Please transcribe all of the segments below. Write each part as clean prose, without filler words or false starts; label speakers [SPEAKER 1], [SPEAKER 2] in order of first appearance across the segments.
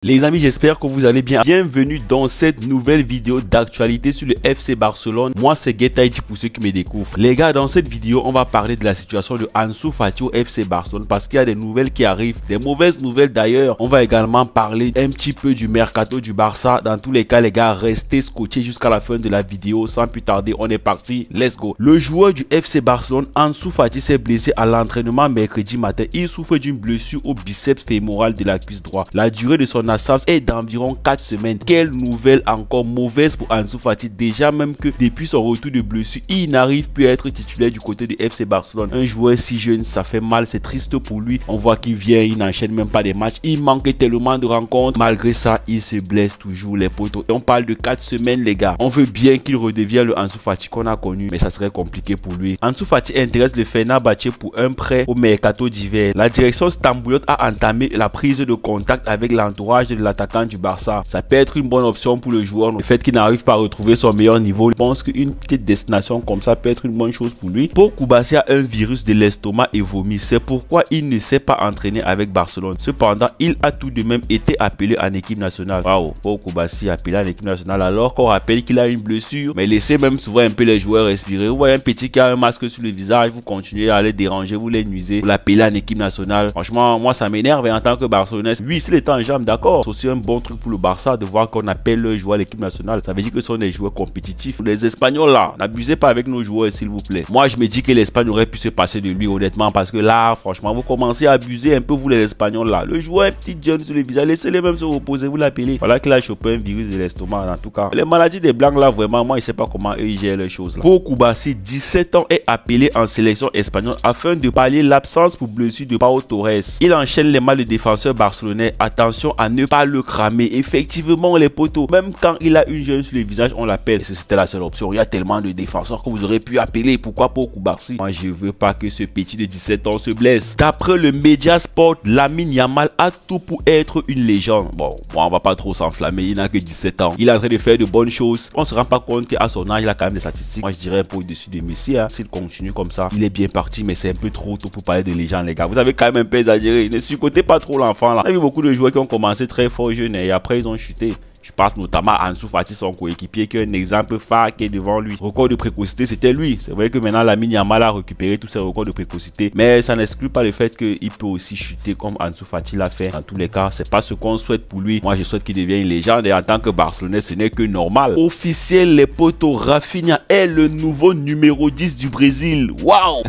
[SPEAKER 1] Les amis, j'espère que vous allez bien. Bienvenue dans cette nouvelle vidéo d'actualité sur le FC Barcelone. Moi, c'est Getaïdi pour ceux qui me découvrent. Les gars, dans cette vidéo, on va parler de la situation de Ansu Fati au FC Barcelone parce qu'il y a des nouvelles qui arrivent, des mauvaises nouvelles d'ailleurs. On va également parler un petit peu du mercato du Barça. Dans tous les cas, les gars, restez scotchés jusqu'à la fin de la vidéo. Sans plus tarder, on est parti. Let's go. Le joueur du FC Barcelone, Ansu Fati, s'est blessé à l'entraînement mercredi matin. Il souffre d'une blessure au biceps fémoral de la cuisse droite. La durée de son absence est d'environ 4 semaines. Quelle nouvelle encore mauvaise pour Ansu Fati. Déjà même que depuis son retour de blessure, il n'arrive plus à être titulaire du côté du FC Barcelone. Un joueur si jeune, ça fait mal, c'est triste pour lui. On voit qu'il vient, il n'enchaîne même pas des matchs. Il manque tellement de rencontres. Malgré ça, il se blesse toujours les potos. On parle de 4 semaines les gars. On veut bien qu'il redevienne le Ansu Fati qu'on a connu, mais ça serait compliqué pour lui. Ansu Fati intéresse le Fenerbahçe pour un prêt au mercato d'hiver. La direction stambouliote a entamé la prise de contact avec l'entourage de l'attaquant du Barça. Ça peut être une bonne option pour le joueur. Le fait qu'il n'arrive pas à retrouver son meilleur niveau, je pense qu'une petite destination comme ça peut être une bonne chose pour lui. Paul Koubassi a un virus de l'estomac et vomit. C'est pourquoi il ne s'est pas entraîné avec Barcelone. Cependant, il a tout de même été appelé en équipe nationale. Waouh, Paul Koubassi appelé en équipe nationale alors qu'on rappelle qu'il a une blessure. Mais laissez même souvent un peu les joueurs respirer. Vous voyez un petit qui a un masque sur le visage, vous continuez à les déranger, vous les nuisez, vous l'appelez en équipe nationale. Franchement, moi ça m'énerve en tant que Barcelonais. Lui, s'il est en jambe, d'accord. C'est aussi un bon truc pour le Barça de voir qu'on appelle le joueur à l'équipe nationale. Ça veut dire que ce sont des joueurs compétitifs. Les Espagnols là, n'abusez pas avec nos joueurs s'il vous plaît. Moi je me dis que l'Espagne aurait pu se passer de lui honnêtement parce que là franchement vous commencez à abuser un peu vous les Espagnols là. Le joueur est petit jeune sur le visage, laissez-les même se reposer, vous l'appelez. Voilà qu'il a chopé un virus de l'estomac en tout cas. Les maladies des blancs là vraiment moi je sais pas comment eux ils gèrent les choses là. Pour Koubassi, 17 ans, est appelé en sélection espagnole afin de pallier l'absence pour blessure de Pau Torres. Il enchaîne les mal de défenseurs barcelonais. Attention à ne pas le cramer. Effectivement les potos, même quand il a une gêne sur le visage, on l'appelle. C'était la seule option. Il y a tellement de défenseurs que vous aurez pu appeler. Pourquoi pas Koubassi? Moi je veux pas que ce petit de 17 ans se blesse. D'après le Mediasport, Lamine Yamal a tout pour être une légende. Bon, moi on va pas trop s'enflammer, il n'a que 17 ans. Il est en train de faire de bonnes choses. On se rend pas compte qu'à son âge il a quand même des statistiques. Moi je dirais un peu au-dessus de Messi. S'il continue comme ça, il est bien parti, mais c'est un peu trop tôt pour parler de légende les gars. Vous avez quand même un peu exagéré. Ne surcotez pas trop l'enfant là. Il y a eu beaucoup de joueurs qui ont commencé très fort jeunes et après ils ont chuté. Je pense notamment à Ansu Fati, son coéquipier, qui est un exemple phare qui est devant lui. Record de précocité, c'était lui. C'est vrai que maintenant, Lamine Yamal a récupéré tous ses records de précocité. Mais ça n'exclut pas le fait qu'il peut aussi chuter comme Ansu Fati l'a fait. Dans tous les cas, c'est pas ce qu'on souhaite pour lui. Moi, je souhaite qu'il devienne une légende. Et en tant que Barcelonais, ce n'est que normal. Officiel, les potos, Rafinha est le nouveau numéro 10 du Brésil. Waouh!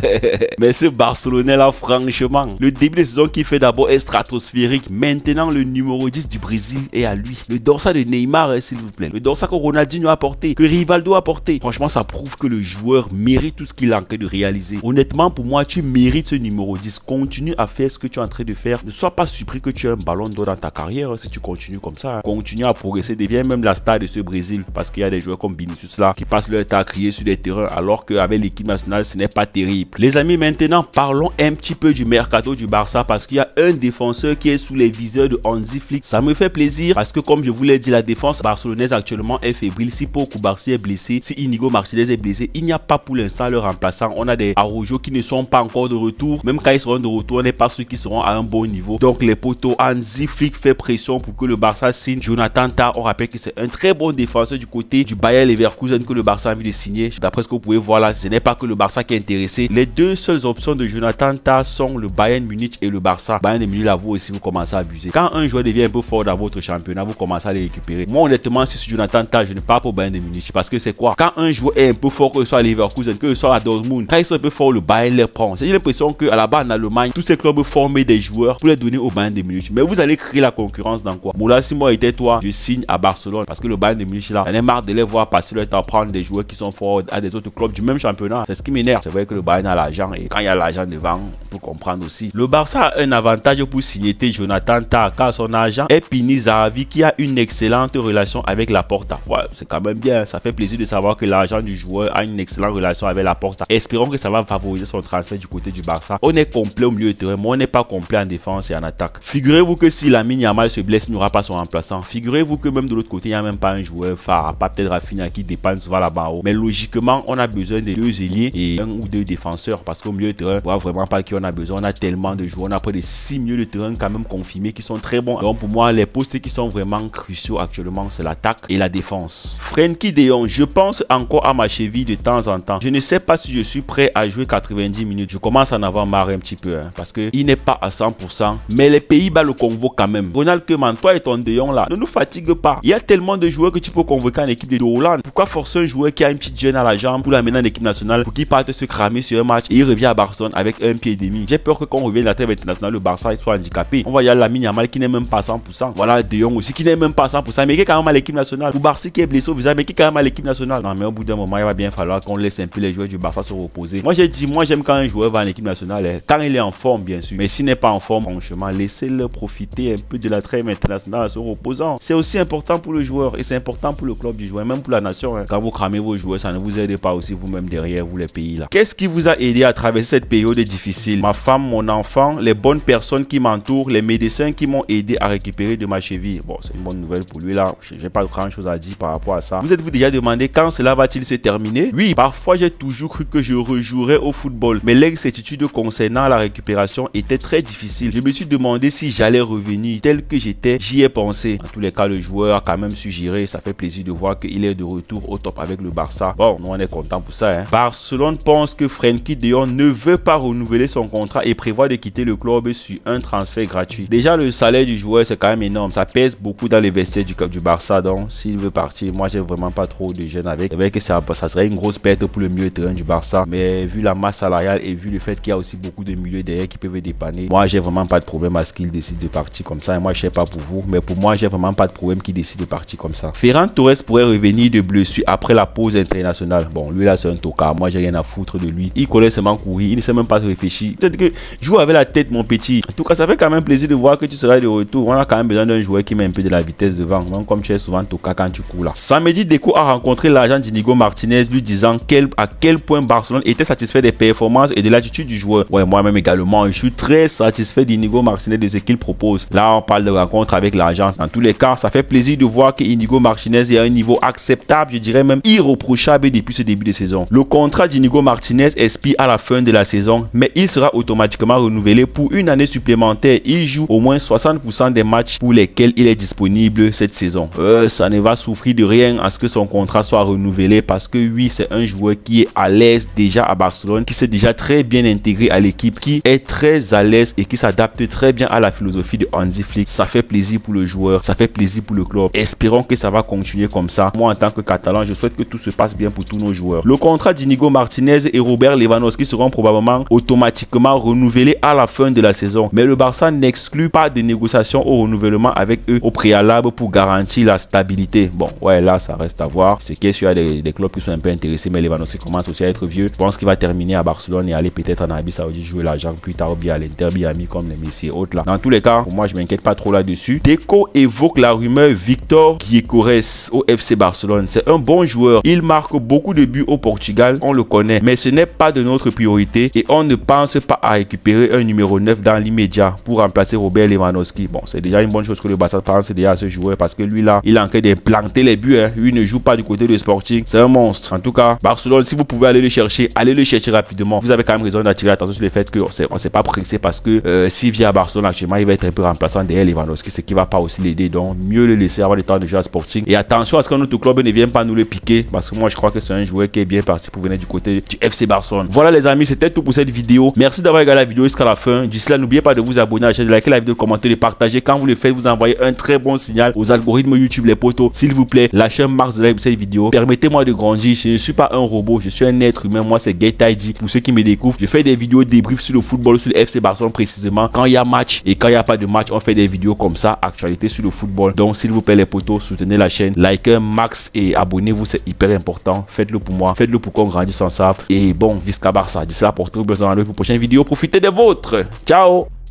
[SPEAKER 1] Mais ce Barcelonais là, franchement, le début de saison qu'il fait d'abord est stratosphérique. Maintenant, le numéro 10 du Brésil est à lui. Le dorsal de Neymar, s'il vous plaît. Le dorsal que Ronaldinho a porté, que Rivaldo a porté. Franchement, ça prouve que le joueur mérite tout ce qu'il est en train de réaliser. Honnêtement, pour moi, tu mérites ce numéro 10. Continue à faire ce que tu es en train de faire. Ne sois pas surpris que tu aies un ballon d'or dans ta carrière si tu continues comme ça. Continue à progresser. Deviens même la star de ce Brésil. Parce qu'il y a des joueurs comme Vinicius là qui passent leur temps à crier sur les terrains alors qu'avec l'équipe nationale, ce n'est pas terrible. Les amis, maintenant, parlons un petit peu du mercato du Barça parce qu'il y a un défenseur qui est sous les viseurs de Hansi Flick. Ça me fait plaisir parce que comme je vous l'ai dit, la défense barcelonaise actuellement est fébrile. Si Paul Koubassi est blessé, si Inigo Martinez est blessé, il n'y a pas pour l'instant le remplaçant. On a des Araujo qui ne sont pas encore de retour. Même quand ils seront de retour, on n'est pas ceux qui seront à un bon niveau. Donc les potos, Hansi Flick fait pression pour que le Barça signe Jonathan Tah. On rappelle que c'est un très bon défenseur du côté du Bayer Leverkusen que le Barça a envie de signer. D'après ce que vous pouvez voir là, ce n'est pas que le Barça qui est intéressé. Les deux seules options de Jonathan Tah sont le Bayern Munich et le Barça. Bayern Munich là, vous aussi vous commencez à abuser. Quand un joueur devient un peu fort dans votre championnat, vous commencez à les récupérer. Moi honnêtement, si c'est Jonathan Tah, je ne parle pas au Bayern de Munich parce que c'est quoi? Quand un joueur est un peu fort, que ce soit à Leverkusen, que ce soit à Dortmund, quand ils sont un peu forts, le Bayern les prend. J'ai l'impression qu'à la base en Allemagne, tous ces clubs forment des joueurs pour les donner au Bayern de Munich. Mais vous allez créer la concurrence dans quoi? Bon là, si moi était toi, je signe à Barcelone parce que le Bayern de Munich là, j'en ai marre de les voir passer leur temps à prendre des joueurs qui sont forts à des autres clubs du même championnat. C'est ce qui m'énerve. C'est vrai que le Bayern a l'argent et quand il y a l'argent devant, on peut comprendre aussi. Le Barça a un avantage pour signer Jonathan Tah car son agent est Pini Zahavi qui a une excellente excellente relation avec Laporta. Ouais, c'est quand même bien. Ça fait plaisir de savoir que l'agent du joueur a une excellente relation avec Laporta. Espérons que ça va favoriser son transfert du côté du Barça. On est complet au milieu de terrain, mais on n'est pas complet en défense et en attaque. Figurez-vous que si Lamine Yamal se blesse, il n'y aura pas son remplaçant. Figurez-vous que même de l'autre côté, il n'y a même pas un joueur phare, pas peut-être Rafinha qui dépanne souvent là-bas en haut. Mais logiquement, on a besoin de 2 ailiers et 1 ou 2 défenseurs parce qu'au milieu de terrain, on voit vraiment pas qui on a besoin. On a tellement de joueurs, on a près de 6 milieux de terrain quand même confirmés qui sont très bons. Donc pour moi, les postes qui sont vraiment cruciaux actuellement, c'est l'attaque et la défense. Frenkie de Jong, je pense encore à ma cheville de temps en temps. Je ne sais pas si je suis prêt à jouer 90 minutes. Je commence à en avoir marre un petit peu parce qu'il n'est pas à 100%. Mais les Pays-Bas le convoquent quand même. Ronald Koeman, toi et ton de Jong là, ne nous fatigue pas. Il y a tellement de joueurs que tu peux convoquer en équipe de Hollande. Pourquoi forcer un joueur qui a une petite gêne à la jambe pour l'amener en équipe nationale pour qu'il parte se cramer sur un match et il revient à Barcelone avec un pied et demi? J'ai peur que quand on revienne à la trêve internationale, le Barça soit handicapé. On va y aller à Lamine Yamal qui n'est même pas 100%. Voilà, De Jong aussi qui n'est même pas 100%, mais qui est quand même à l'équipe nationale. Ou Barça qui est blessé au visage, mais qui est quand même à l'équipe nationale. Non, mais au bout d'un moment, il va bien falloir qu'on laisse un peu les joueurs du Barça se reposer. Moi, j'ai dit, moi, j'aime quand un joueur va en équipe nationale, quand il est en forme, bien sûr. Mais s'il n'est pas en forme, franchement, laissez-le profiter un peu de la trêve internationale en se reposant. C'est aussi important pour le joueur et c'est important pour le club du joueur, même pour la nation. Quand vous cramez vos joueurs, ça ne vous aide pas aussi vous-même derrière, vous les pays là. Qu'est-ce qui vous a aidé à traverser cette période difficile? Ma femme, mon enfant, les bonnes personnes qui m'entourent, les médecins qui m'ont aidé à récupérer de ma cheville. Bon, c'est une bonne nouvelle pour lui là. J'ai pas grand chose à dire par rapport à ça. Vous êtes-vous déjà demandé quand cela va-t-il se terminer? Oui, parfois j'ai toujours cru que je rejouerais au football, mais l'incertitude concernant la récupération était très difficile. Je me suis demandé si j'allais revenir tel que j'étais. J'y ai pensé. En tous les cas, le joueur a quand même su gérer. Ça fait plaisir de voir qu'il est de retour au top avec le Barça. Bon, nous on est content pour ça. Barcelone pense que Frenkie de Jong ne veut pas renouveler son contrat et prévoit de quitter le club sur un transfert gratuit. Déjà, le salaire du joueur, c'est quand même énorme. Ça pèse beaucoup dans les vestiaires du Barça. Donc, s'il veut partir, moi, j'ai vraiment pas trop de gêne avec. C'est vrai que ça serait une grosse perte pour le milieu de terrain du Barça. Mais vu la masse salariale et vu le fait qu'il y a aussi beaucoup de milieux derrière qui peuvent dépanner, moi, j'ai vraiment pas de problème à ce qu'il décide de partir comme ça. Et moi, je sais pas pour vous, mais pour moi, j'ai vraiment pas de problème qu'il décide de partir comme ça. Ferran Torres pourrait revenir de blessure après la pause internationale. Bon, lui là, c'est un tocard. Moi, j'ai rien à foutre de lui. Il connaît seulement courir. Il ne sait même pas réfléchir. Peut-être que joue avec la tête, mon petit. En tout cas, ça fait quand même plaisir de voir que tu seras de retour. On a quand même besoin d'un joueur qui met un peu de la vitesse devant. Donc, comme tu es souvent tocard quand tu cours là. Samedi, Deco a rencontré l'agent d'Inigo Martinez, lui disant à quel point Barcelone était satisfait des performances et de l'attitude du joueur. Ouais, moi-même également, je suis très satisfait d'Inigo Martinez de ce qu'il propose. Là, on parle de rencontre avec l'agent. Dans tous les cas, ça fait plaisir de voir que Inigo Martinez est à un niveau acceptable, je dirais même irréprochable depuis ce début de saison. Le contrat d'Inigo Martinez expire à la fin de la saison, mais il sera automatiquement renouvelé pour une année supplémentaire. Il joue au moins 60% des matchs pour lesquels il est disponible cette saison. Ça ne va souffrir de rien à ce que son contrat soit renouvelé parce que oui, c'est un joueur qui est à l'aise déjà à Barcelone, qui s'est déjà très bien intégré à l'équipe, qui est très à l'aise et qui s'adapte très bien à la philosophie de Hansi Flick. Ça fait plaisir pour le joueur, ça fait plaisir pour le club. Espérons que ça va continuer comme ça. Moi, en tant que Catalan, je souhaite que tout se passe bien pour tous nos joueurs. Le contrat d'Inigo Martinez et Robert Lewandowski seront probablement automatiquement renouvelés à la fin de la saison. Mais le Barça n'exclut pas de négociations au renouvellement avec eux au préalable pour garantir la stabilité. Bon, ouais, là, ça reste à voir. C'est qu'il y a des clubs qui sont un peu intéressés, mais Lewandowski commence aussi à être vieux. Je pense qu'il va terminer à Barcelone et aller peut-être en Arabie Saoudite jouer l'argent plus tard ou bien à l'Inter Miami comme les Messi et autres là. Dans tous les cas, pour moi, je m'inquiète pas trop là-dessus. Deco évoque la rumeur Victor Gyökeres au FC Barcelone. C'est un bon joueur. Il marque beaucoup de buts au Portugal, on le connaît, mais ce n'est pas de notre priorité et on ne pense pas à récupérer un numéro 9 dans l'immédiat pour remplacer Robert Lewandowski. Bon, c'est déjà une bonne chose que le Barça pense déjà à ce joueur parce que lui là, il est en train de planter les buts. Lui ne joue pas du côté de Sporting. C'est un monstre. En tout cas, Barcelone, si vous pouvez aller le chercher, allez le chercher rapidement. Vous avez quand même raison d'attirer l'attention sur le fait qu'on ne s'est pas pressé parce que s'il vient à Barcelone actuellement, il va être un peu remplaçant derrière Lewandowski, ce qui va pas aussi l'aider. Donc, mieux le laisser avoir le temps de jouer à Sporting. Et attention à ce que notre club ne vienne pas nous le piquer parce que moi, je crois que c'est un joueur qui est bien parti pour venir du côté du FC Barcelone. Voilà les amis, c'était tout pour cette vidéo. Merci d'avoir regardé la vidéo jusqu'à la fin. D'ici là, n'oubliez pas de vous abonner à la chaîne, de liker la vidéo, de commenter, de partager. Quand vous le faites, vous envoyez un très bon signal aux algorithmes YouTube, les potos. S'il vous plaît, lâchez un max de like pour cette vidéo. Permettez-moi de grandir. Je ne suis pas un robot, je suis un être humain. Moi, c'est GetID. Pour ceux qui me découvrent, je fais des vidéos débriefs sur le football, sur le FC Barcelone précisément. Quand il y a match et quand il n'y a pas de match, on fait des vidéos comme ça, actualité sur le football. Donc, s'il vous plaît, les potos, soutenez la chaîne, likez un max et abonnez-vous, c'est hyper important. Faites-le pour moi, faites-le pour qu'on grandisse ensemble. Et bon, Visca Barça. D'ici là, portez-vous bien dans une prochaine vidéo. Profitez des vôtres. Ciao!